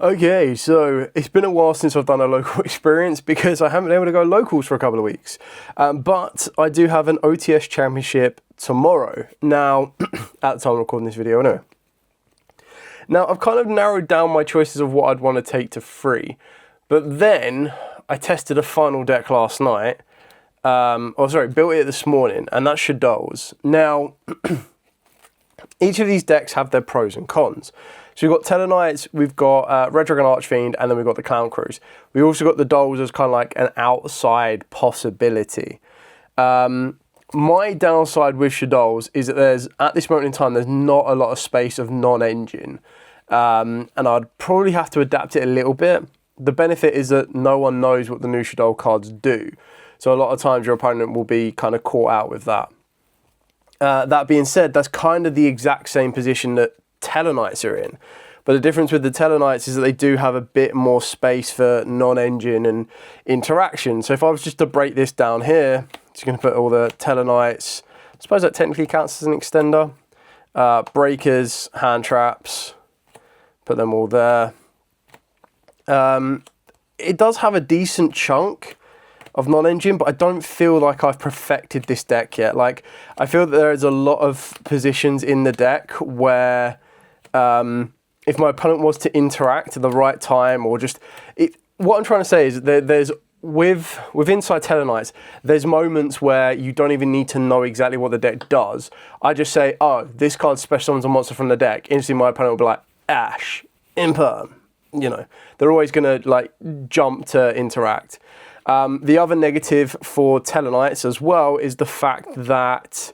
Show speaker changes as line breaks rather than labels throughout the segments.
Okay, so it's been a while since I've done a local experience because I haven't been able to go locals for a couple of weeks. But I do have an OTS championship tomorrow. Now, at the time of recording this video, anyway. Now, I've kind of narrowed down my choices of what I'd want to take to free. But then I tested a final deck last night. Built it this morning, and that's Yugioh's. Now, each of these decks have their pros and cons. So we've got Tellarknights, we've got Red Dragon Archfiend, and then we've got the Clown Crews. We've also got the Dolls as kind of like an outside possibility. My downside with Yugioh's is that there's, at this moment in time, there's not a lot of space of non-engine. And I'd probably have to adapt it a little bit. The benefit is that no one knows what the new Yugioh cards do. So a lot of times your opponent will be kind of caught out with that. That being said, that's kind of the exact same position that Tellarknights are in. But the difference with the Tellarknights is that they do have a bit more space for non-engine and interaction. So if I was just to break this down here, just going to put all the Tellarknights, I suppose that technically counts as an extender. Breakers, hand traps, put them all there. It does have a decent chunk of non-engine, but I don't feel like I've perfected this deck yet. Like, I feel that there is a lot of positions in the deck where if my opponent was to interact at the right time, or just what I'm trying to say is there's with inside Tellarknights, there's moments where you don't even need to know exactly what the deck does. I just say, oh, this card special summons a monster from the deck. Instantly my opponent will be like, Ash, Imperm. You know, they're always going to like jump to interact. The other negative for Tellarknights as well is the fact that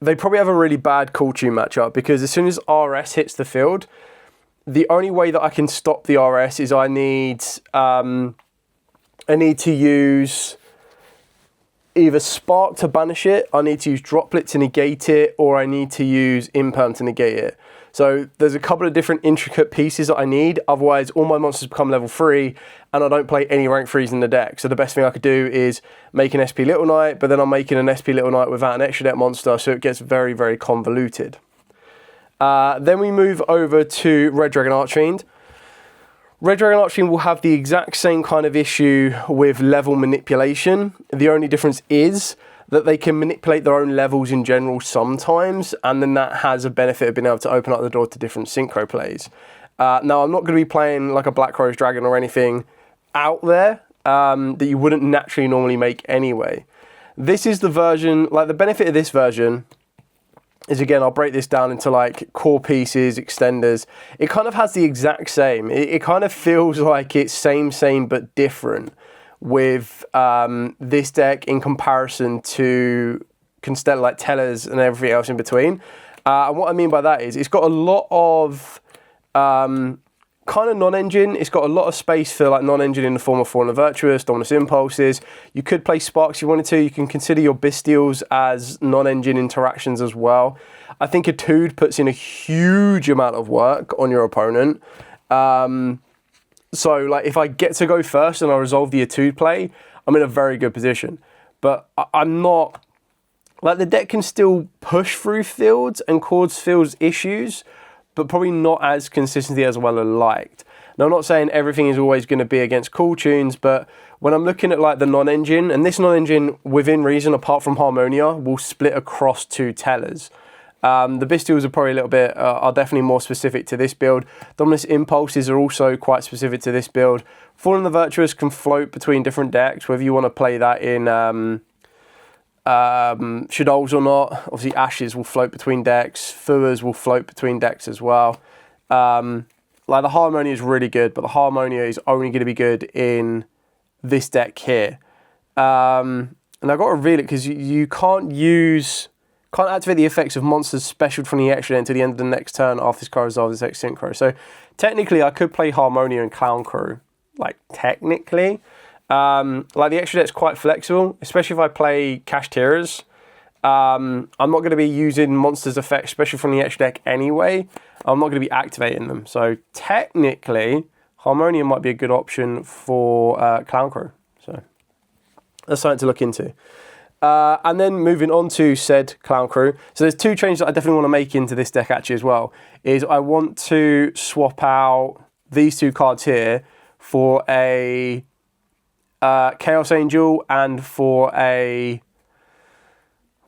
they probably have a really bad Call Tune matchup, because as soon as RS hits the field, the only way that I can stop the RS is I need to use either Spark to banish it, I need to use Droplet to negate it, or I need to use Imperm to negate it. So there's a couple of different intricate pieces that I need, otherwise all my monsters become level 3 and I don't play any rank 3s in the deck. So the best thing I could do is make an SP Little Knight, but then I'm making an SP Little Knight without an extra deck monster, so it gets very, very convoluted. Then we move over to Red Dragon Archfiend. Red Dragon Archfiend will have the exact same kind of issue with level manipulation. The only difference is that they can manipulate their own levels in general sometimes, and then that has a benefit of being able to open up the door to different synchro plays. Now, I'm not going to be playing like a Black Rose Dragon or anything out there that you wouldn't naturally normally make anyway. This is the version, like the benefit of this version is, again, I'll break this down into like core pieces, extenders. It kind of has the exact same. It kind of feels like it's same, but different with this deck in comparison to like Tellers and everything else in between. And what I mean by that is it's got a lot of kind of non-engine. It's got a lot of space for like non-engine in the form of Fallen Virtuous, Dominus Impulses. You could play Sparks if you wanted to. You can consider your Bestials as non-engine interactions as well. I think a Tood puts in a huge amount of work on your opponent. So, like, if I get to go first and I resolve the Etude play, I'm in a very good position. But I'm not... Like, the deck can still push through fields and cause fields issues, but probably not as consistently as well as liked. Now, I'm not saying everything is always going to be against Call Tunes, but when I'm looking at, like, the non-engine, and this non-engine, within reason, apart from Harmonia, will split across 2 Tellers. The Bestials are probably a little bit, are definitely more specific to this build. Dominus Impulses are also quite specific to this build. Fallen the Virtuous can float between different decks, whether you want to play that in Yugioh's or not. Obviously, Ashes will float between decks. Fuas will float between decks as well. Like, the Harmonia is really good, but the Harmonia is only going to be good in this deck here. And I've got to reveal it because you can't activate the effects of monsters special from the extra until the end of the next turn after this card resolves its X Synchro. So technically I could play Harmonia and Clown Crew. Like, technically. Like, the extra deck's quite flexible, especially if I play Cash Tearers. I'm not going to be using monsters effects special from the extra deck anyway. I'm not going to be activating them. So technically Harmonia might be a good option for Clown Crew. So that's something to look into. And then moving on to said Clown Crew. So there's 2 changes that I definitely want to make into this deck actually as well. Is I want to swap out these two cards here for a Chaos Angel and for a,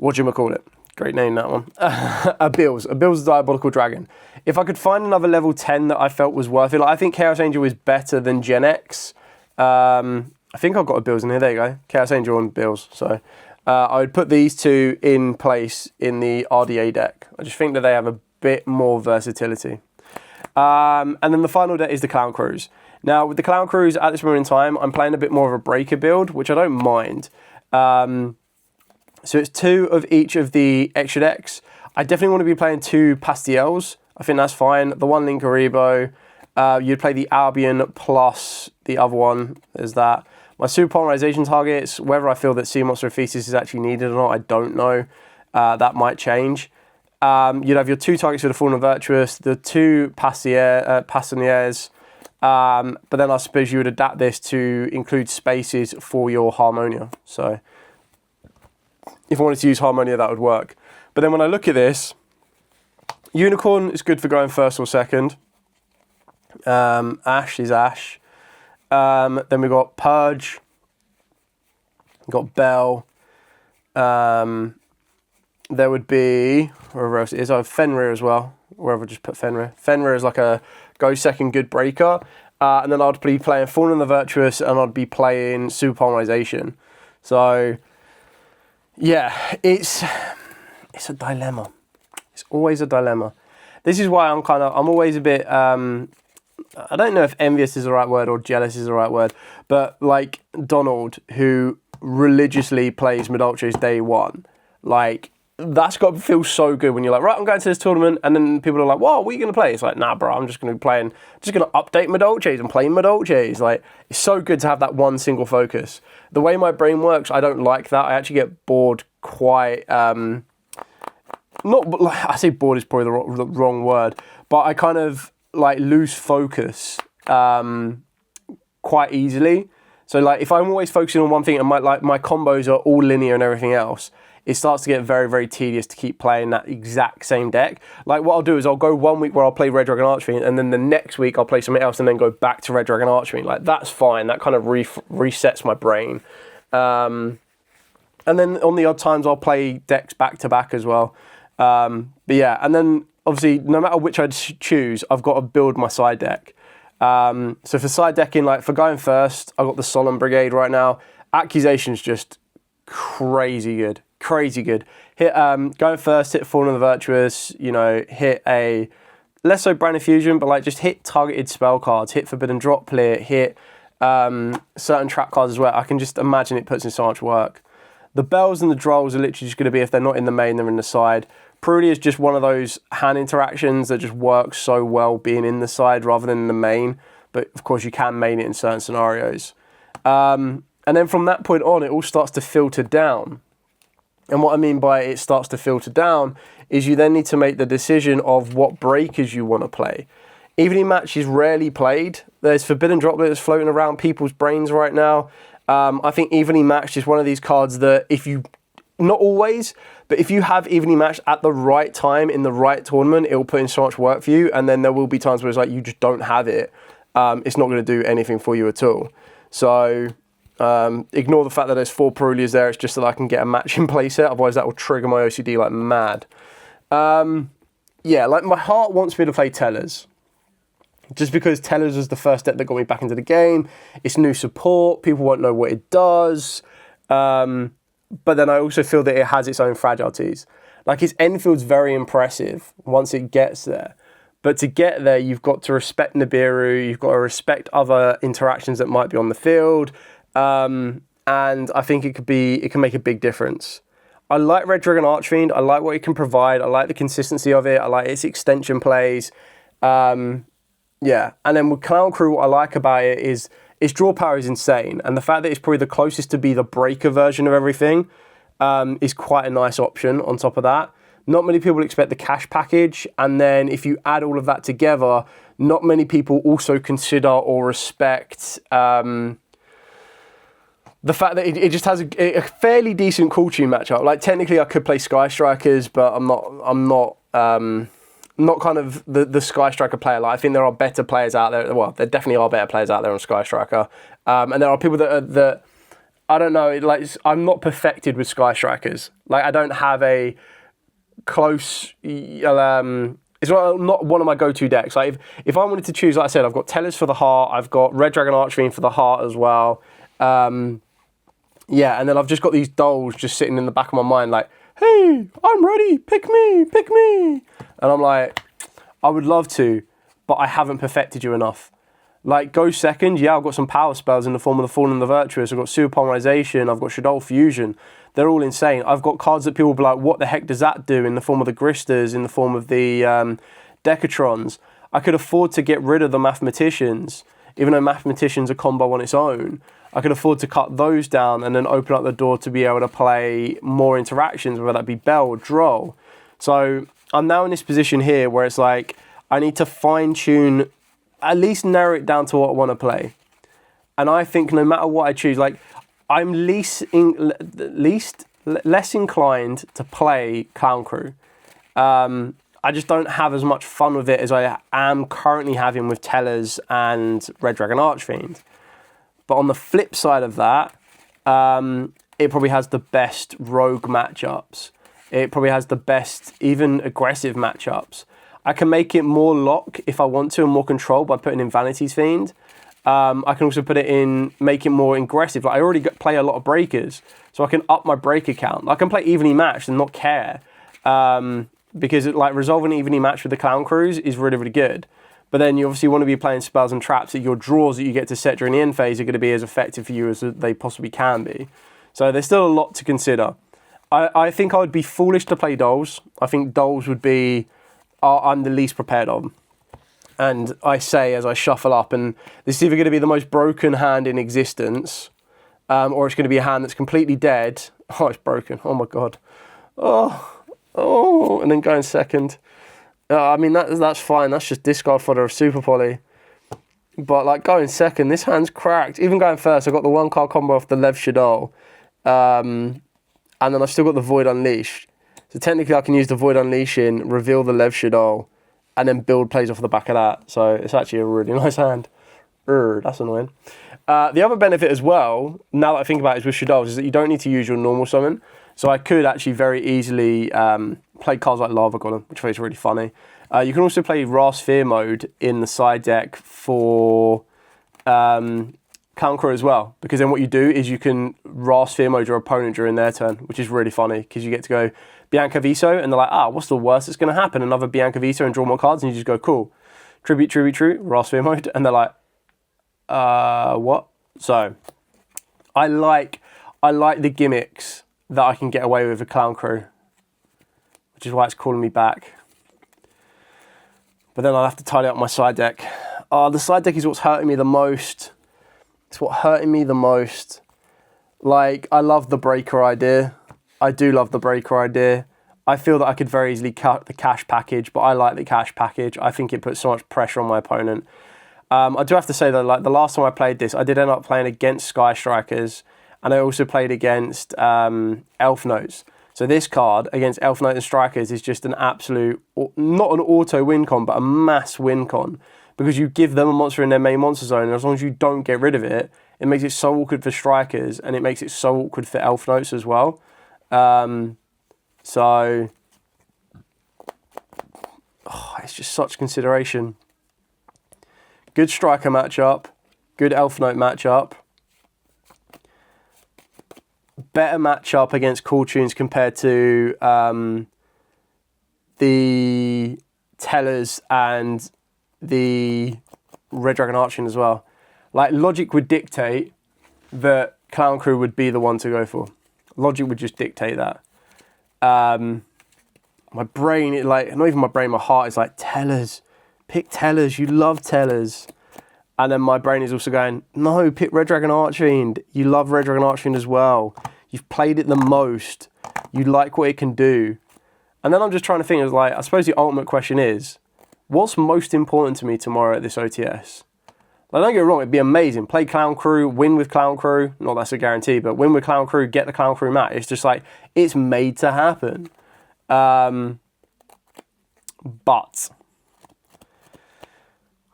whatchamacallit? Great name, that one. a Bill's Diabolical Dragon. If I could find another level 10 that I felt was worth it, like, I think Chaos Angel is better than Gen X. I think I've got a Bills in here. There you go. Chaos Angel and Bills. So I would put these two in place in the RDA deck. I just think that they have a bit more versatility. And then the final deck is the Clown Cruise. Now, with the Clown Cruise, at this moment in time, I'm playing a bit more of a breaker build, which I don't mind. So it's 2 of each of the extra decks. I definitely want to be playing 2 Pastiels. I think that's fine. The 1 Linkaribo. You'd play the Albion plus the other one. There's that. My super polymerization targets, whether I feel that Sea Monster of Thesis is actually needed or not, I don't know. That might change. You'd have your 2 targets for the Fallen Virtuous, the 2 Passoniers, but then I suppose you would adapt this to include spaces for your Harmonia. So if I wanted to use Harmonia, that would work. But then when I look at this, Unicorn is good for going first or second. Ash is Ash. Then we've got Purge. We've got Bell. There would be, wherever else it is, I have Fenrir as well. Wherever I just put Fenrir. Fenrir is like a go second good breaker. And then I'd be playing Fallen the Virtuous and I'd be playing Super Polymerization. So yeah, it's a dilemma. It's always a dilemma. This is why I'm always a bit, I don't know if envious is the right word or jealous is the right word, but like Donald, who religiously plays Madolche's day one, like, that's got to feel so good when you're like, right, I'm going to this tournament, and then people are like, whoa, what are you going to play? It's like, nah, bro, I'm just going to be playing, just going to update Madolche's and playing Madolche's. Like, it's so good to have that one single focus. The way my brain works, I don't like that. I actually get bored quite, not, I say bored is probably the wrong word, but I kind of like lose focus quite easily. So like, if I'm always focusing on one thing and my combos are all linear and everything else, it starts to get very, very tedious to keep playing that exact same deck. Like, what I'll do is I'll go 1 week where I'll play Red Dragon Archfiend, and then the next week I'll play something else and then go back to Red Dragon Archfiend. Like, that's fine. That kind of resets my brain. And then on the odd times I'll play decks back to back as well. But yeah, and then obviously no matter which I choose, I've got to build my side deck. So for side decking, like for going first, I've got the Solemn Brigade right now. Accusation's just crazy good. Crazy good. Hit going first, hit Fallen of the Virtuous, you know, hit a less so Brand Infusion, but like just hit targeted spell cards, hit Forbidden Droplet, hit certain trap cards as well. I can just imagine it puts in so much work. The Bells and the Drolls are literally just going to be, if they're not in the main, they're in the side. Prudy is just one of those hand interactions that just works so well being in the side rather than in the main. But of course you can main it in certain scenarios. And then from that point on, it all starts to filter down. And what I mean by it starts to filter down is you then need to make the decision of what breakers you want to play. Evening Match is rarely played. There's Forbidden Droplet that's floating around people's brains right now. I think Evening Match is one of these cards that if you, not always, but if you have Evening Match at the right time in the right tournament, it will put in so much work for you. And then there will be times where it's like you just don't have it. It's not going to do anything for you at all. So ignore the fact that there's 4 Perulias there. It's just so that I can get a match in play set. Otherwise that will trigger my OCD like mad. Yeah, like my heart wants me to play Tellers. Just because Tellers was the first deck that got me back into the game. It's new support. People won't know what it does. But then I also feel that it has its own fragilities. Like its end field's very impressive once it gets there. But to get there, you've got to respect Nibiru. You've got to respect other interactions that might be on the field. And I think it can make a big difference. I like Red Dragon Archfiend. I like what it can provide. I like the consistency of it. I like its extension plays. Yeah, and then with Clown Crew, what I like about it is its draw power is insane. And the fact that it's probably the closest to be the breaker version of everything is quite a nice option on top of that. Not many people expect the cash package. And then if you add all of that together, not many people also consider or respect the fact that it just has a fairly decent cool tune matchup. Like technically I could play Sky Strikers, but I'm not not kind of the Sky Striker player. Like, I think there are better players out there. Well, there definitely are better players out there on Sky Striker. And there are people that I don't know, like, I'm not perfected with Sky Strikers. Like, I don't have a close, it's not one of my go-to decks. Like, if I wanted to choose, like I said, I've got Tellers for the heart, I've got Red Dragon Archfiend for the heart as well. Yeah, and then I've just got these dolls just sitting in the back of my mind, like, hey, I'm ready, pick me, pick me. And I'm like, I would love to, but I haven't perfected you enough. Like, go second, yeah, I've got some power spells in the form of the Fallen and the Virtuous, I've got Super Polymerization, I've got Shadow Fusion. They're all insane. I've got cards that people will be like, what the heck does that do, in the form of the Gristas, in the form of the Decatrons. I could afford to get rid of the Mathematicians, even though Mathematician's a combo on its own. I could afford to cut those down and then open up the door to be able to play more interactions, whether that be Bell or Droll. So I'm now in this position here where it's like, I need to fine tune, at least narrow it down to what I want to play. And I think no matter what I choose, like, I'm less inclined to play Clown Crew. I just don't have as much fun with it as I am currently having with Tellers and Red Dragon Archfiend. But on the flip side of that, it probably has the best rogue matchups. It probably has the best, even aggressive matchups. I can make it more lock if I want to, and more control by putting in Vanity's Fiend. I can also put it in, make it more aggressive. Like, I already play a lot of breakers, so I can up my breaker count. I can play evenly matched and not care, because resolving evenly matched with the Clown Crews is really, really good. But then you obviously want to be playing spells and traps that your draws that you get to set during the end phase are going to be as effective for you as they possibly can be. So there's still a lot to consider. I think I would be foolish to play Dolls. I think Dolls would be, I'm the least prepared of. And I say as I shuffle up, and this is either going to be the most broken hand in existence, or it's going to be a hand that's completely dead. Oh, it's broken. Oh my God. Oh, and then going second. I mean, that's fine. That's just discard fodder of Super Poly. But, like, going second, this hand's cracked. Even going first, I got the one card combo off the Lev Shadow. And then I've still got the Void Unleashed. So technically I can use the Void Unleashing, reveal the Lev Shadow, and then build plays off the back of that. So it's actually a really nice hand. That's annoying. The other benefit as well, now that I think about it, is with Shadows, is that you don't need to use your normal summon. So I could actually very easily play cards like Lava Golem, which I think is really funny. You can also play Ra Sphere mode in the side deck for Clown Crew as well, because then what you do is you can Ra Sphere mode your opponent during their turn, which is really funny, because you get to go Bianca Viso, and they're like, what's the worst that's going to happen? Another Bianca Viso and draw more cards, and you just go, cool. Tribute, Ra Sphere mode, and they're like, what? So, I like the gimmicks that I can get away with Clown Crew, which is why it's calling me back. But then I'll have to tidy up my side deck. The side deck is what's hurting me the most. It's what's hurting me the most. Like, I love the breaker idea. I do love the breaker idea. I feel that I could very easily cut the cash package, but I like the cash package. I think it puts so much pressure on my opponent. I do have to say though, like, the last time I played this, I did end up playing against Sky Strikers, and I also played against Elf Notes. So this card against Elf Note and Strikers is just an absolute, not an auto win con, but a mass win con. Because you give them a monster in their main monster zone, and as long as you don't get rid of it, it makes it so awkward for Strikers, and it makes it so awkward for Elf Notes as well. It's just such consideration. Good Striker matchup, good Elf Note matchup. Better matchup against Cool Tunes compared to the Tellers and the Red Dragon Archfiend as well. Like, logic would dictate that Clown Crew would be the one to go for. Logic would just dictate that. My brain, not even my brain, my heart is like, Tellers. Pick Tellers. You love Tellers. And then my brain is also going, no, pick Red Dragon Archfiend. You love Red Dragon Archfiend as well. You've played it the most. You like what it can do. And then I'm just trying to think, I suppose the ultimate question is, what's most important to me tomorrow at this OTS? Like, don't get me wrong, it'd be amazing. Play Clown Crew, win with Clown Crew. Not that's a guarantee, but win with Clown Crew, get the Clown Crew match. It's just like, it's made to happen. But But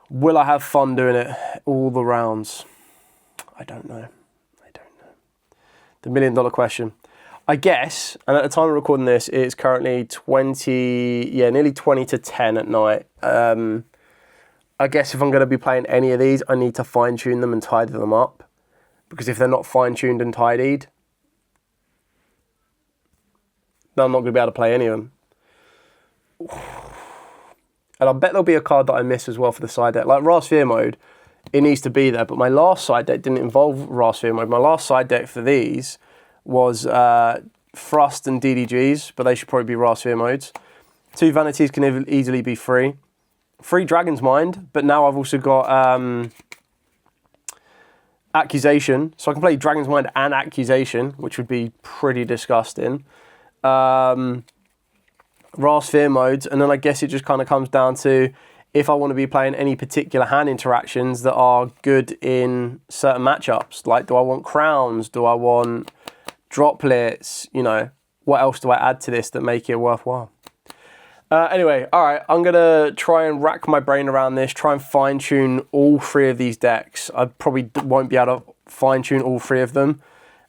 will I have fun doing it all the rounds? I don't know. The $1 million question. I guess, and at the time of recording this, it's currently nearly 20 to 10 at night. I guess if I'm going to be playing any of these, I need to fine tune them and tidy them up. Because if they're not fine tuned and tidied, then I'm not going to be able to play any of them. And I bet there'll be a card that I miss as well for the side deck. Like Ras Fear mode, it needs to be there. But my last side deck didn't involve Ras Fear mode. My last side deck for these was Thrust and DDGs, but they should probably be Ras Fear modes. 2 Vanities can easily be free. 3 Dragon's Mind, but now I've also got Accusation. So I can play Dragon's Mind and Accusation, which would be pretty disgusting. Ras Fear modes, and then I guess it just kind of comes down to if I want to be playing any particular hand interactions that are good in certain matchups. Like, do I want crowns? Do I want droplets? You know, what else do I add to this that make it worthwhile? Anyway, all right, I'm going to try and rack my brain around this, try and fine-tune all 3 of these decks. I probably won't be able to fine-tune all 3 of them,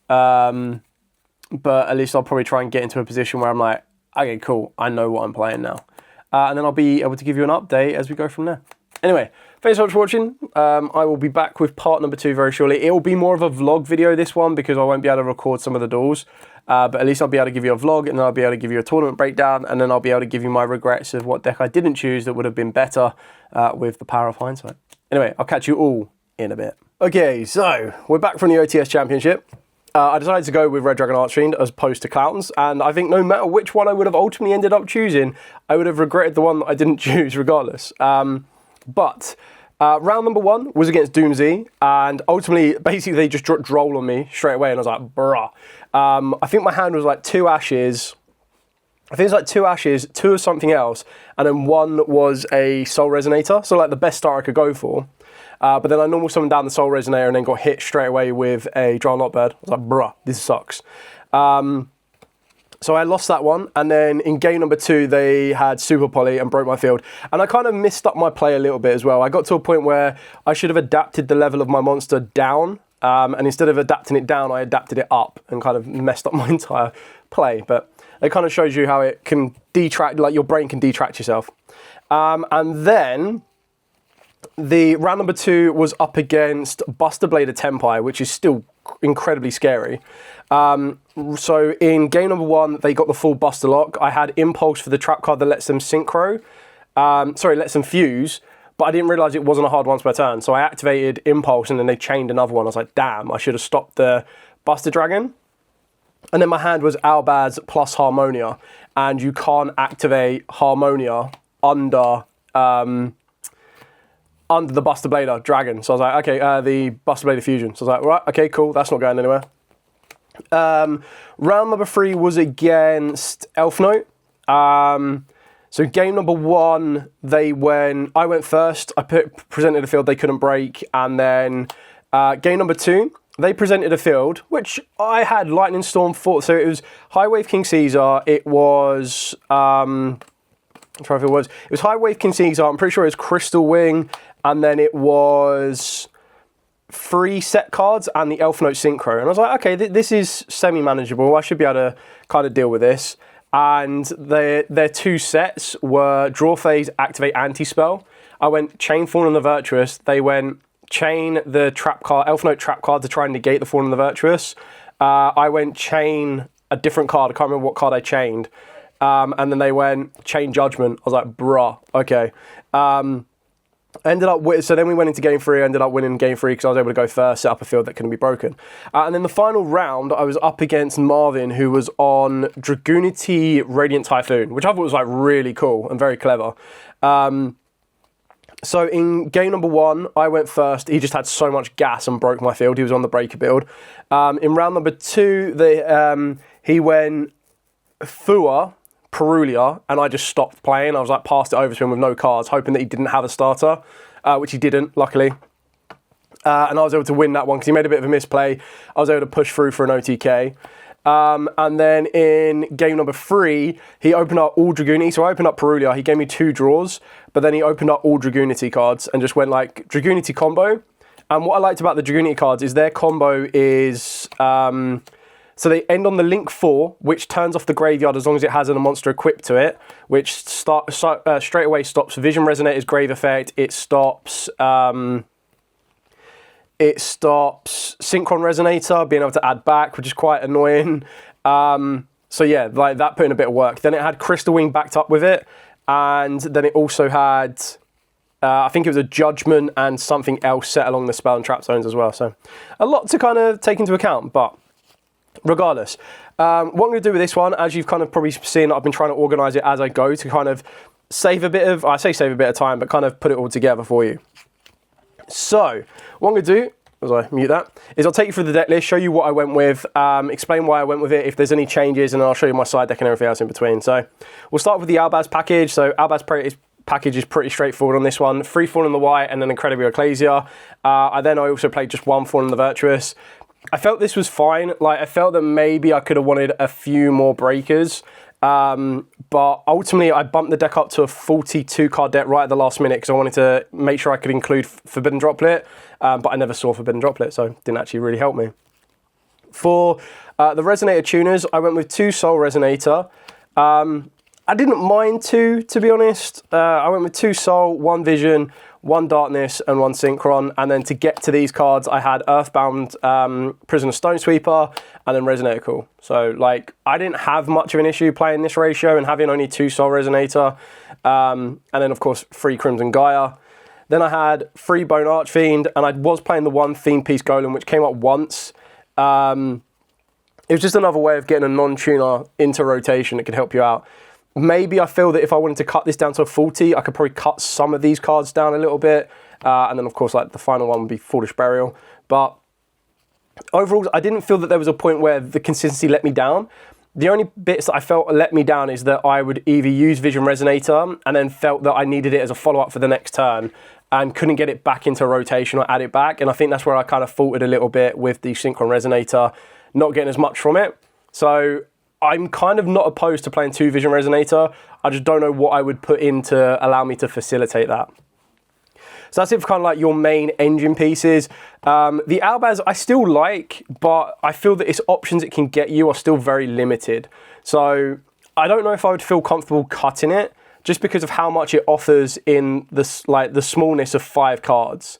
but at least I'll probably try and get into a position where I'm like, okay, cool, I know what I'm playing now. And then I'll be able to give you an update as we go from there. Anyway, thanks so much for watching. I will be back with part number 2 very shortly. It will be more of a vlog video, this one, because I won't be able to record some of the duels. But at least I'll be able to give you a vlog, and then I'll be able to give you a tournament breakdown, and then I'll be able to give you my regrets of what deck I didn't choose that would have been better with the power of hindsight. Anyway, I'll catch you all in a bit. Okay, so we're back from the OTS Championship. I decided to go with Red Dragon Archfiend as opposed to Cloutons, and I think no matter which one I would have ultimately ended up choosing, I would have regretted the one that I didn't choose regardless. But round number 1 was against Doomsy, and ultimately, basically, they just dropped Droll on me straight away, and I was like, bruh. I think my hand was like 2 Ashes. I think it's like 2 Ashes, 2 of something else, and then 1 was a Soul Resonator, so like the best start I could go for. But then I normal summoned down the Soul Resonator and then got hit straight away with a Droll Notbird. I was like, bruh, this sucks. So I lost that one, and then in game number 2, they had Super Poly and broke my field. And I kind of missed up my play a little bit as well. I got to a point where I should have adapted the level of my monster down, and instead of adapting it down, I adapted it up and kind of messed up my entire play. But it kind of shows you how it can detract, like your brain can detract yourself. And then the round number 2 was up against Buster Blader Tenpai, which is still incredibly scary. So in game number 1, they got the full Buster Lock. I had Impulse for the trap card that lets them synchro. Lets them fuse, but I didn't realise it wasn't a hard once per turn. So I activated Impulse and then they chained another one. I was like, damn, I should have stopped the Buster Dragon. And then my hand was Albaz plus Harmonia, and you can't activate Harmonia under the Buster Blader Dragon. So I was like, okay, the Buster Blader Fusion. So I was like, right, okay, cool, that's not going anywhere. Round number 3 was against Elf Note. So game number 1, I went first, I presented a field they couldn't break, and then game number 2, they presented a field, which I had Lightning Storm 4, so it was High Wave King Caesar, it was, I'm trying to think what it was High Wave King Caesar, I'm pretty sure it was Crystal Wing, and then it was 3 set cards and the Elf Note Synchro. And I was like, okay, this is semi-manageable. I should be able to kind of deal with this. And their 2 sets were Draw Phase, Activate Anti-Spell. I went Chain Fawn and the Virtuous. They went Chain the trap card, Elf Note trap card to try and negate the Fawn and the Virtuous. I went Chain a different card. I can't remember what card I chained. And then they went Chain Judgment. I was like, bruh, okay. So then we went into game 3, ended up winning game 3 because I was able to go first, set up a field that couldn't be broken. And then the final round, I was up against Marvin, who was on Dragoonity Radiant Typhoon, which I thought was like really cool and very clever. So in game number 1, I went first. He just had so much gas and broke my field. He was on the breaker build. In round number 2, he went Fua, Perulia, and I just stopped playing. I was like, passed it over to him with no cards, hoping that he didn't have a starter, which he didn't, luckily. And I was able to win that one because he made a bit of a misplay. I was able to push through for an OTK. And then in game number 3, he opened up all Dragoonity. So I opened up Perulia. He gave me 2 draws, but then he opened up all Dragoonity cards and just went like Dragoonity combo. And what I liked about the Dragoonity cards is their combo is... so they end on the Link 4, which turns off the graveyard as long as it has a monster equipped to it, which straight away stops Vision Resonator's grave effect. It stops... It stops Synchron Resonator being able to add back, which is quite annoying. So yeah, like that put in a bit of work. Then it had Crystal Wing backed up with it. And then it also had, I think it was a Judgment and something else set along the spell and trap zones as well. So a lot to kind of take into account. But regardless, what I'm going to do with this one, as you've kind of probably seen, I've been trying to organise it as I go to kind of save a bit of, I say save a bit of time, but kind of put it all together for you. So, what I'm going to do, as I mute that, is I'll take you through the deck list, show you what I went with, explain why I went with it, if there's any changes, and then I'll show you my side deck and everything else in between. So, we'll start with the Albaz package. So, Albaz package is pretty straightforward on this one. 3 Fallen in the White and then Incredible Ecclesia. I also played just 1 Fallen in the Virtuous. I felt this was fine. Like, I felt that maybe I could have wanted a few more breakers. But ultimately, I bumped the deck up to a 42 card deck right at the last minute because I wanted to make sure I could include Forbidden Droplet, but I never saw Forbidden Droplet, so it didn't actually really help me. For the Resonator tuners, I went with 2 Soul Resonator. I didn't mind 2, to be honest. I went with 2 Soul, 1 Vision, 1 Darkness, and 1 Synchron. And then to get to these cards, I had Earthbound, Prisoner Stonesweeper, and then Resonator Call. So, like, I didn't have much of an issue playing this ratio and having only 2 Soul Resonator. And then, of course, 3 Crimson Gaia. Then I had 3 Bone Archfiend, and I was playing the 1 Theme Piece Golem, which came up once. It was just another way of getting a non-tuner into rotation that could help you out. Maybe I feel that if I wanted to cut this down to a 40, I could probably cut some of these cards down a little bit. And then, of course, like the final one would be Foolish Burial. But overall, I didn't feel that there was a point where the consistency let me down. The only bits that I felt let me down is that I would either use Vision Resonator and then felt that I needed it as a follow-up for the next turn and couldn't get it back into rotation or add it back. And I think that's where I kind of faltered a little bit with the Synchron Resonator, not getting as much from it. So I'm kind of not opposed to playing 2 Vision Resonator. I just don't know what I would put in to allow me to facilitate that. So that's it for kind of like your main engine pieces. The Albaz I still like, but I feel that its options it can get you are still very limited. So I don't know if I would feel comfortable cutting it just because of how much it offers in this, like the smallness of 5 cards.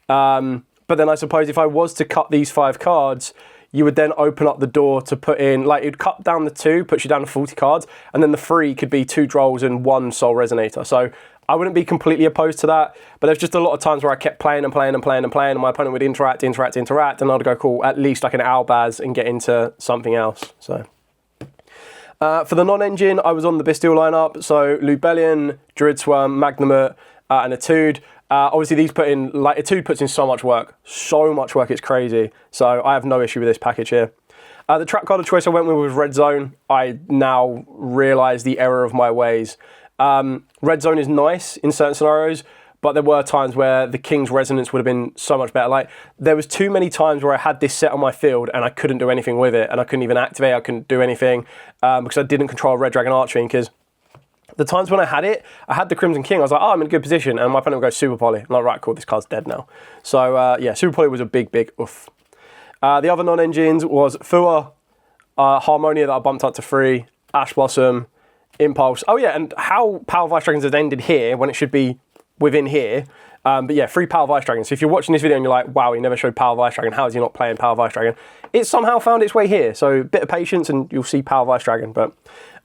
But then I suppose if I was to cut these 5 cards, you would then open up the door to put in, like it'd cut down the 2, puts you down to 40 cards, and then the 3 could be 2 Drolls and 1 Soul Resonator. So I wouldn't be completely opposed to that, but there's just a lot of times where I kept playing and playing and playing and playing, and my opponent would interact, and I'd go, cool, at least I can Albaz and get into something else. So for the non-engine, I was on the Bestial lineup, so Lubellion, Druid Swarm, Magnamut, and Etude. Obviously, these put in, like, Etude puts in so much work, it's crazy. So I have no issue with this package here. The trap card of choice I went with was Red Zone. I now realise the error of my ways. Red Zone is nice in certain scenarios, but there were times where the King's Resonance would have been so much better. Like, there was too many times where I had this set on my field and I couldn't do anything with it, and I couldn't even activate, I couldn't do anything, because I didn't control Red Dragon Archfiend, because the times when I had it, I had the Crimson King, I was like, oh, I'm in a good position, and my opponent would go Super Poly. I'm like, right, cool, this card's dead now. So, yeah, Super Poly was a big, big oof. The other non-engines was Fua, Harmonia that I bumped up to 3, Ash Blossom, Impulse. Oh, yeah, and how Power of Ice Dragons has ended here when it should be within here. But yeah, 3 Power of Ice Dragons. So if you're watching this video and you're like, wow, he never showed Power of Ice Dragon, how is he not playing Power of Ice Dragon? It somehow found its way here. So a bit of patience and you'll see Power of Ice Dragon. But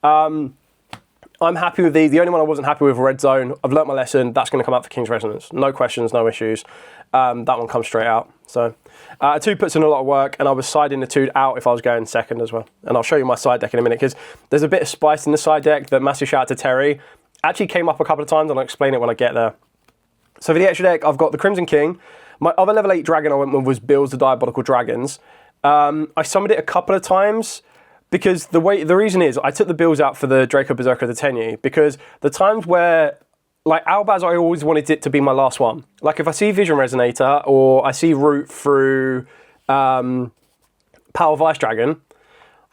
I'm happy with these. The only one I wasn't happy with, Red Zone. I've learnt my lesson. That's going to come out for King's Resonance. No questions, no issues. That one comes straight out. So Etude puts in a lot of work, and I was siding Etude out if I was going second as well. And I'll show you my side deck in a minute, because there's a bit of spice in the side deck that, massive shout out to Terry, actually came up a couple of times, and I'll explain it when I get there. So for the extra deck, I've got the Crimson King. My other level 8 dragon I went with was Bills the Diabolical Dragons. I summoned it a couple of times, because the reason is I took the Bills out for the Draco Berserker the Tenyi, because the times where, like Albaz, I always wanted it to be my last one. Like if I see Vision Resonator or I see Root through Power of Ice Dragon,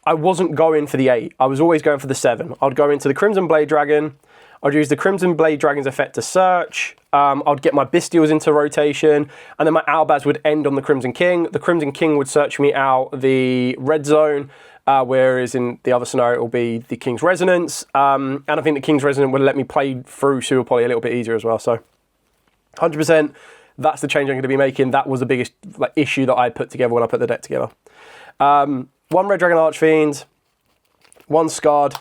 I wasn't going for the 8. I was always going for the 7. I'd go into the Crimson Blade Dragon. I'd use the Crimson Blade Dragon's effect to search. I'd get my Bestials into rotation, and then my Albaz would end on the Crimson King. The Crimson King would search me out the red zone, whereas in the other scenario it will be the King's Resonance. And I think the King's Resonance would let me play through Super Poly a little bit easier as well. So 100%, that's the change I'm going to be making. That was the biggest issue that I put together when I put the deck together. 1 Red Dragon Archfiend, 1 Scarred.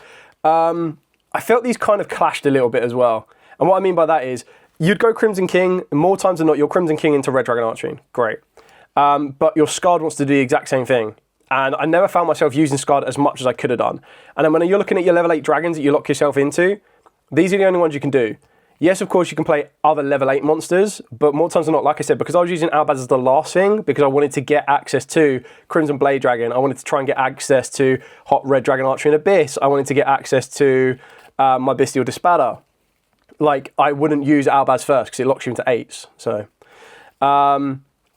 I felt these kind of clashed a little bit as well. And what I mean by that is, you'd go Crimson King, and more times than not, you're Crimson King into Red Dragon Archfiend. Great. But your Scarred wants to do the exact same thing. And I never found myself using Scarred as much as I could have done. And then when you're looking at your level 8 dragons that you lock yourself into, these are the only ones you can do. Yes, of course, you can play other level 8 monsters, but more times than not, like I said, because I was using Albaz as the last thing, because I wanted to get access to Crimson Blade Dragon, I wanted to try and get access to Hot Red Dragon Archery and Abyss, I wanted to get access to my Bestial Dispatter. Like, I wouldn't use Albaz first, because it locks you into 8s. So,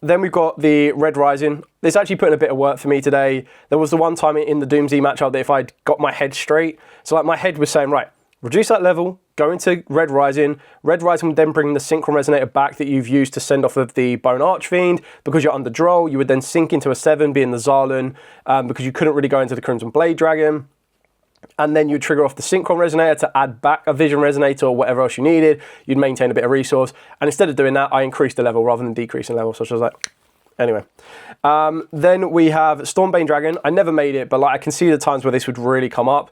then we've got the Red Rising. It's actually putting a bit of work for me today. There was the one time in the Doomsday matchup that if I'd got my head straight, so like my head was saying, right, reduce that level, go into Red Rising. Red Rising would then bring the Synchron Resonator back that you've used to send off of the Bone Archfiend. Because you're under Droll, you would then sink into a 7, being the Zarlan, because you couldn't really go into the Crimson Blade Dragon. And then you'd trigger off the Synchron Resonator to add back a Vision Resonator or whatever else you needed. You'd maintain a bit of resource. And instead of doing that, I increased the level rather than decreasing level. So I was like, anyway. Then we have Stormbane Dragon. I never made it, but like I can see the times where this would really come up.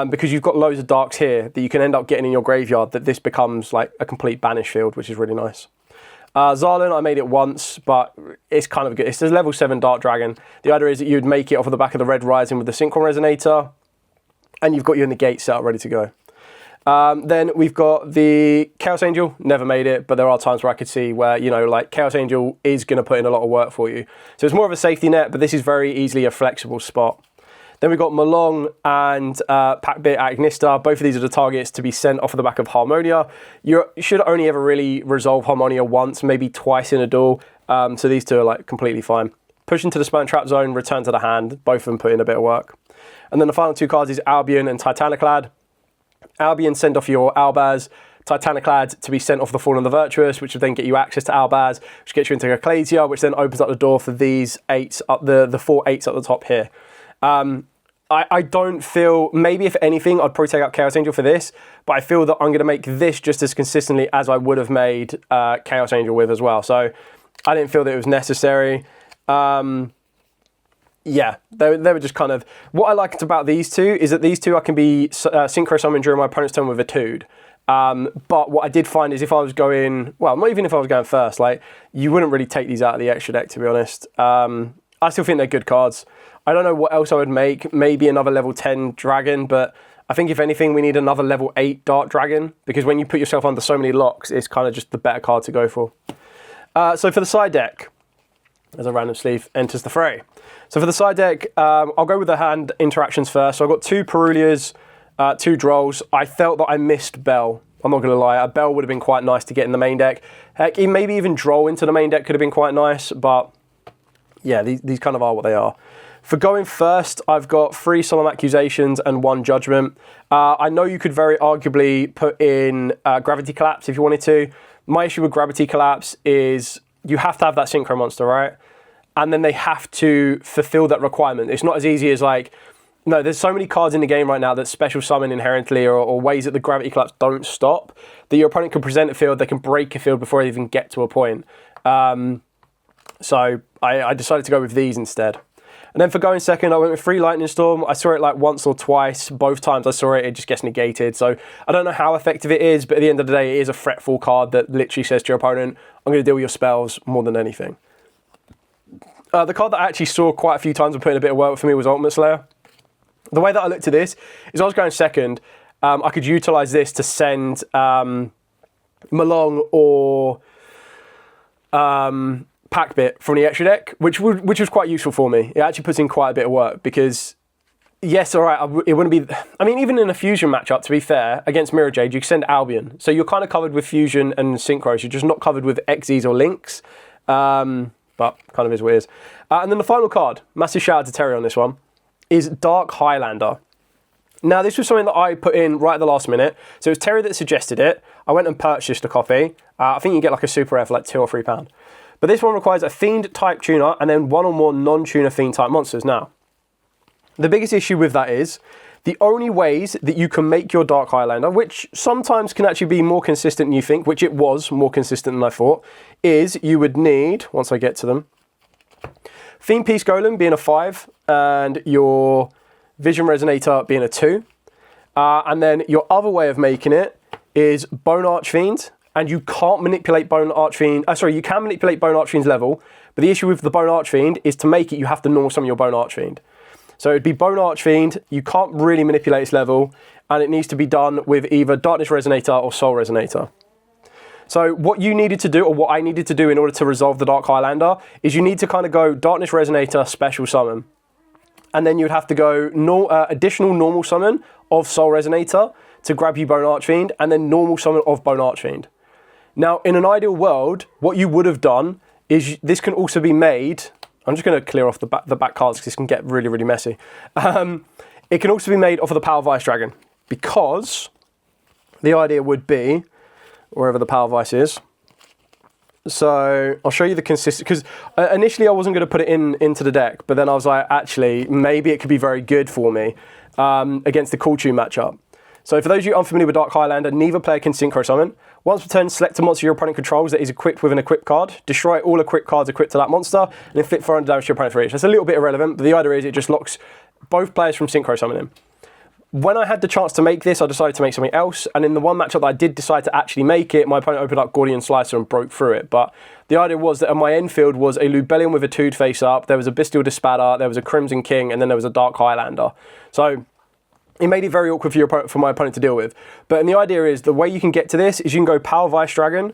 Because you've got loads of darks here that you can end up getting in your graveyard, that this becomes like a complete banish field, which is really nice. Zarlan, I made it once, but it's kind of good. It's a level 7 Dark Dragon. The idea is that you'd make it off of the back of the Red Rising with the Synchron Resonator, and you've got your negate set up ready to go. Then we've got the Chaos Angel. Never made it, but there are times where I could see where, you know, like Chaos Angel is going to put in a lot of work for you. So it's more of a safety net, but this is very easily a flexible spot. Then we've got Malong and Packbit at Ignista. Both of these are the targets to be sent off of the back of Harmonia. You should only ever really resolve Harmonia once, maybe twice in a duel. So these two are like completely fine. Push into the Spell and Trap Zone, return to the hand. Both of them put in a bit of work. And then the final 2 cards is Albion and Titaniclad. Albion, send off your Albaz. Titaniclad to be sent off the Fallen and the Virtuous, which would then get you access to Albaz, which gets you into Ecclesia, which then opens up the door for these 8s, up the 4 8s at the top here. I don't feel, maybe if anything, I'd probably take out Chaos Angel for this, but I feel that I'm going to make this just as consistently as I would have made Chaos Angel with as well. So I didn't feel that it was necessary. Yeah, they were just kind of... What I liked about these two is that these two I can be synchro summon during my opponent's turn with a Tood. But what I did find is if I was going... Well, not even if I was going first, like, you wouldn't really take these out of the extra deck, to be honest. I still think they're good cards. I don't know what else I would make. Maybe another level 10 dragon, but I think if anything, we need another level 8 dark dragon, because when you put yourself under so many locks, it's kind of just the better card to go for. So for the side deck, as a random sleeve enters the fray. So for the side deck, I'll go with the hand interactions first. So I've got 2 Perulias, 2 Drolls. I felt that I missed Bell. I'm not going to lie. A Bell would have been quite nice to get in the main deck. Heck, maybe even Droll into the main deck could have been quite nice, but yeah, these kind of are what they are. For going first, I've got 3 Solemn Accusations and 1 Judgment. I know you could very arguably put in Gravity Collapse if you wanted to. My issue with Gravity Collapse is you have to have that Synchro monster, right? And then they have to fulfill that requirement. It's not as easy as like, no, there's so many cards in the game right now that special summon inherently or ways that the Gravity Collapse don't stop, that your opponent can present a field, they can break a field before they even get to a point. So I decided to go with these instead. And then for going second, I went with 3 Lightning Storm. I saw it like once or twice. Both times I saw it, it just gets negated. So I don't know how effective it is, but at the end of the day, it is a fretful card that literally says to your opponent, I'm going to deal with your spells more than anything. The card that I actually saw quite a few times and put in a bit of work for me was Ultimate Slayer. The way that I looked at this is I was going second. I could utilize this to send Malong or Packbit from the extra deck, which was quite useful for me. It actually puts in quite a bit of work because, yes, all right, it wouldn't be... I mean, even in a Fusion matchup, to be fair, against Mirror Jade, you can send Albion. So you're kind of covered with Fusion and Synchros. You're just not covered with Xyz or Links. But kind of is what it is. And then the final card, massive shout out to Terry on this one. is Dark Highlander. Now, this was something that I put in right at the last minute. So it was Terry that suggested it. I went and purchased a copy. I think you can get like a super rare for like £2 or £3. But this one requires a Fiend type tuner and then one or more non-tuner Fiend type monsters. Now, the biggest issue with that is the only ways that you can make your Dark Highlander, which sometimes can actually be more consistent than you think, which it was more consistent than I thought, is you would need, once I get to them, Fiend Peace Golem being a 5 and your Vision Resonator being a 2. And then your other way of making it is Bone Archfiend, and you can't manipulate Bone Archfiend. You can manipulate Bone Archfiend's level, but the issue with the Bone Archfiend is to make it, you have to normal summon your Bone Archfiend. So it'd be Bone Archfiend, you can't really manipulate its level, and it needs to be done with either Darkness Resonator or Soul Resonator. So what you needed to do, or what I needed to do in order to resolve the Dark Highlander, is you need to kind of go Darkness Resonator, Special Summon. And then you'd have to go additional normal summon of Soul Resonator to grab you Bone Archfiend, and then normal summon of Bone Archfiend. Now, in an ideal world, what you would have done is this can also be made. I'm just going to clear off the back cards because this can get really, really messy. It can also be made off of the Power Vice Dragon, because the idea would be, wherever the Power Vice is. So I'll show you the consistent, because initially I wasn't going to put it into the deck, but then I was like, actually, maybe it could be very good for me against the Cool Tune matchup. So for those of you unfamiliar with Dark Highlander, neither player can Synchro Summon. Once per turn, select a monster your opponent controls that is equipped with an equip card. Destroy all equipped cards equipped to that monster, and inflict 400 damage to your opponent for each. That's a little bit irrelevant, but the idea is it just locks both players from Synchro Summoning. When I had the chance to make this, I decided to make something else, and in the one matchup that I did decide to actually make it, my opponent opened up Gordian Slicer and broke through it. But the idea was that on my end field was a Lubellion with a 2'd face up, there was a Bestial Dispatter, there was a Crimson King, and then there was a Dark Highlander. So it made it very awkward for my opponent to deal with. But the idea is, the way you can get to this is you can go Power Vice Dragon,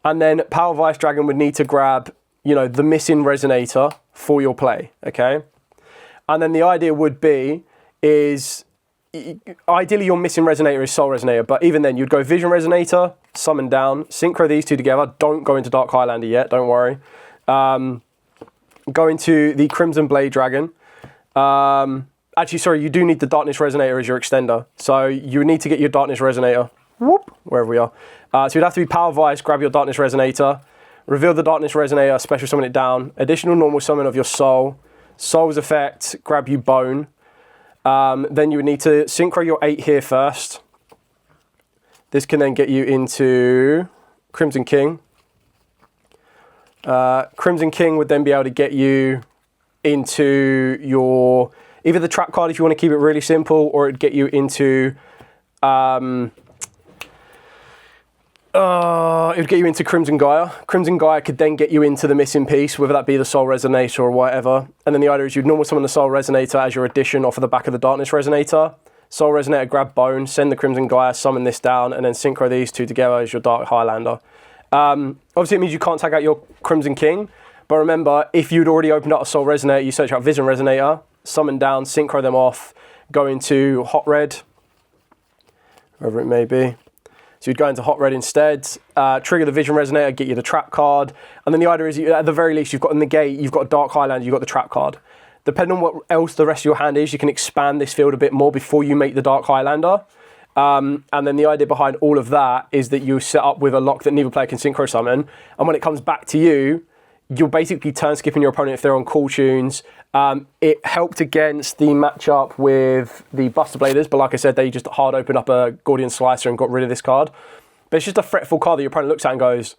and then Power Vice Dragon would need to grab, the missing Resonator for your play, okay? And then the idea would be, ideally your missing Resonator is Soul Resonator, but even then you'd go Vision Resonator, summon down, synchro these two together, don't go into Dark Highlander yet, don't worry. Go into the Crimson Blade Dragon. Actually, sorry, you do need the Darkness Resonator as your extender. So you would need to get your Darkness Resonator, wherever we are. So you'd have to be Power Vice, grab your Darkness Resonator, reveal the Darkness Resonator, special summon it down, additional normal summon of your Soul, Soul's effect, grab you Bone. Then you would need to synchro your 8 here first. This can then get you into Crimson King. Crimson King would then be able to get you into your either the trap card if you want to keep it really simple, or it'd get you into Crimson Gaia. Crimson Gaia could then get you into the missing piece, whether that be the Soul Resonator or whatever. And then the idea is you'd normal summon the Soul Resonator as your addition off of the back of the Darkness Resonator. Soul Resonator, grab Bone, send the Crimson Gaia, summon this down, and then synchro these two together as your Dark Highlander. Obviously, it means you can't tag out your Crimson King, but remember, if you'd already opened up a Soul Resonator, you search out Vision Resonator, summon down, synchro them off, go into Hot Red, wherever it may be. So you'd go into Hot Red instead, trigger the Vision Resonator, get you the trap card, and then the idea is, at the very least, you've got a negate, you've got a Dark Highlander, you've got the trap card. Depending on what else the rest of your hand is, you can expand this field a bit more before you make the Dark Highlander. And then the idea behind all of that is that you set up with a lock that neither player can synchro summon, and when it comes back to you, you're basically turn skipping your opponent if they're on Cool Tunes. It helped against the matchup with the Buster Bladers, but like I said, they just hard opened up a Gordian Slicer and got rid of this card. But it's just a fretful card that your opponent looks at and goes,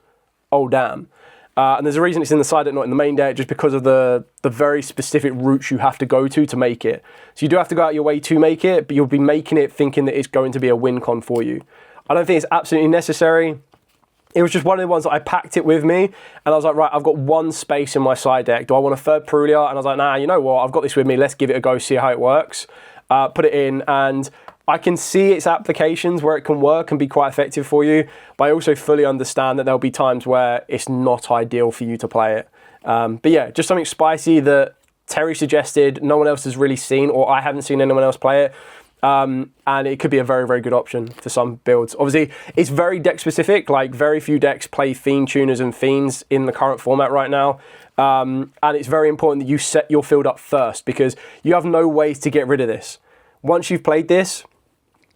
oh damn. And there's a reason it's in the side deck, not in the main deck, just because of the very specific routes you have to go to make it. So you do have to go out your way to make it, but you'll be making it thinking that it's going to be a win con for you. I don't think it's absolutely necessary. It was just one of the ones that I packed it with me, and I was like, right, I've got one space in my side deck. Do I want a third Perulia? And I was like, nah, you know what? I've got this with me. Let's give it a go, see how it works. Put it in, and I can see its applications where it can work and be quite effective for you, but I also fully understand that there'll be times where it's not ideal for you to play it. But yeah, just something spicy that Terry suggested, no one else has really seen, or I haven't seen anyone else play it. And it could be a very, very good option for some builds. Obviously, it's very deck specific. Like, very few decks play Fiend Tuners and Fiends in the current format right now. And it's very important that you set your field up first, because you have no ways to get rid of this. Once you've played this,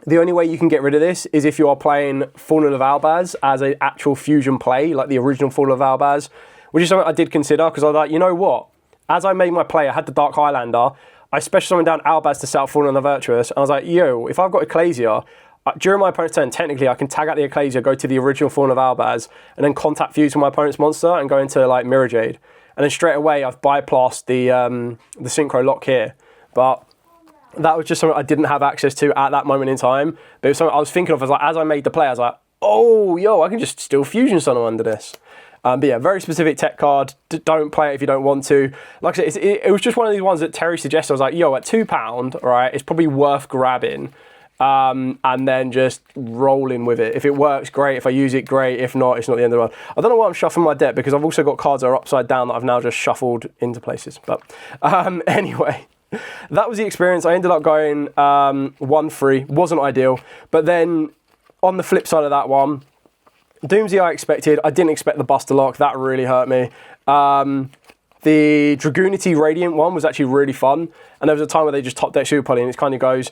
the only way you can get rid of this is if you are playing Fallen of Albaz as an actual fusion play, like the original Fallen of Albaz, which is something I did consider, because I was like, you know what? As I made my play, I had the Dark Highlander, I special summoned down Albaz to set up Fallen of the Virtuous, and I was like, yo, if I've got Ecclesia, during my opponent's turn, technically I can tag out the Ecclesia, go to the original Fallen of Albaz, and then contact fuse with my opponent's monster and go into like Mirror Jade. And then straight away I've bypassed the Synchro lock here. But that was just something I didn't have access to at that moment in time. But it was something I was thinking of as I made the play. I was like, oh, yo, I can just still Fusion Summon under this. But yeah, very specific tech card. Don't play it if you don't want to. Like I said, it was just one of these ones that Terry suggested. I was like, yo, at £2, right, it's probably worth grabbing. And then just rolling with it. If it works, great. If I use it, great. If not, it's not the end of the world. I don't know why I'm shuffling my deck, because I've also got cards that are upside down that I've now just shuffled into places. But anyway, that was the experience. I ended up going 1-3. Wasn't ideal. But then on the flip side of that one, Doomsday I expected. I didn't expect the Buster Lock. That really hurt me. The Dragoonity Radiant one was actually really fun. And there was a time where they just top deck Super Poly, and it kind of goes,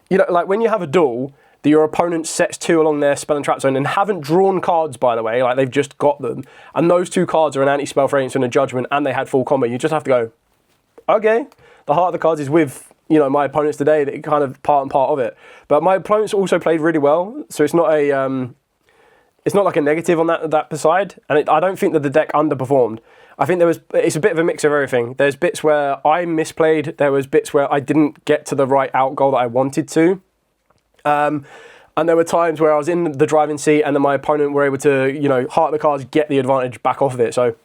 you know, like when you have a duel, that your opponent sets 2 along their spell and trap zone and haven't drawn cards, by the way, like they've just got them. And those 2 cards are an anti-spell fragrance and a judgment, and they had full combo. You just have to go, okay. The heart of the cards is with, you know, my opponents today, that kind of part and part of it. But my opponents also played really well, so it's not a, it's not like a negative on that side. And I don't think that the deck underperformed. I think it's a bit of a mix of everything. There's bits where I misplayed. There was bits where I didn't get to the right out goal that I wanted to. And there were times where I was in the driving seat and then my opponent were able to, you know, heart the cards, get the advantage back off of it. So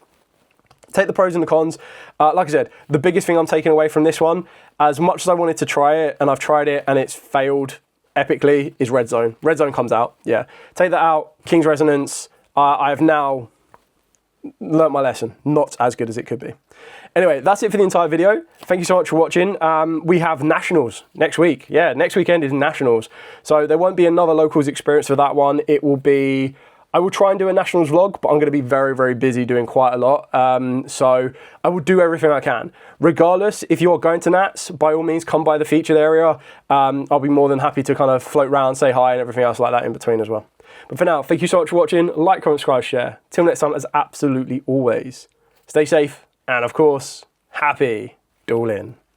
take the pros and the cons. Like I said, the biggest thing I'm taking away from this one, as much as I wanted to try it, and I've tried it and it's failed epically, is Red Zone. Red Zone comes out, yeah. Take that out, King's Resonance. I have now learnt my lesson. Not as good as it could be. Anyway, that's it for the entire video. Thank you so much for watching. We have Nationals next week. Yeah, next weekend is Nationals. So there won't be another Locals experience for that one. It will be, I will try and do a Nationals vlog, but I'm going to be very, very busy doing quite a lot. So I will do everything I can. Regardless, if you're going to Nats, by all means, come by the featured area. I'll be more than happy to kind of float around, say hi, and everything else like that in between as well. But for now, thank you so much for watching. Like, comment, subscribe, share. Till next time, as absolutely always, stay safe and, of course, happy dueling.